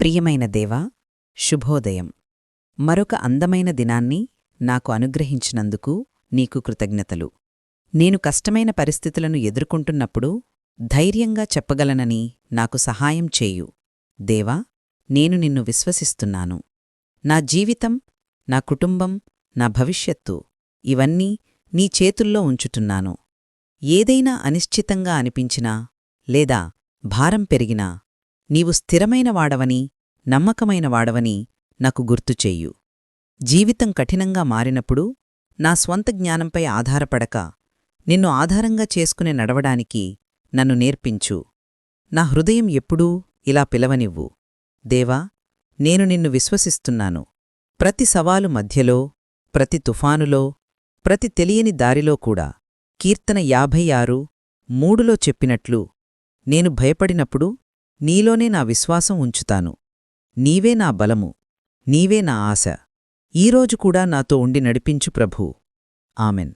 ప్రియమైన దేవా, శుభోదయం. మరొక అందమైన దినాన్ని నాకు అనుగ్రహించినందుకు నీకు కృతజ్ఞతలు. నేను కష్టమైన పరిస్థితులను ఎదుర్కొంటున్నప్పుడు ధైర్యంగా చెప్పగలనని నాకు సహాయం చేయు. దేవా, నేను నిన్ను విశ్వసిస్తున్నాను. నా జీవితం, నా కుటుంబం, నా భవిష్యత్తు ఇవన్నీ నీ చేతుల్లో ఉంచుతున్నాను. ఏదైనా అనిశ్చితంగా అనిపించినా లేదా భారం పెరిగినా నీవు స్థిరమైన వాడవని, నమ్మకమైన వాడవని నాకు గుర్తుచెయ్యు. జీవితం కఠినంగా మారినప్పుడు నా స్వంత జ్ఞానంపై ఆధారపడక నిన్ను ఆధారంగా చేసుకునే నడవడానికి నన్ను నేర్పించు. నా హృదయం ఎప్పుడూ ఇలా పిలవనివ్వు. దేవా, నేను నిన్ను విశ్వసిస్తున్నాను. ప్రతి సవాలు మధ్యలో, ప్రతి తుఫానులో, ప్రతి తెలియని దారిలో కూడా కీర్తన 56:3లో చెప్పినట్లు నేను భయపడినప్పుడు నీలోనే నా విశ్వాసం ఉంచుతాను. నీవే నా బలము, నీవే నా ఆశ. ఈరోజు కూడా నాతో ఉండి నడిపించు ప్రభూ. ఆమెన్.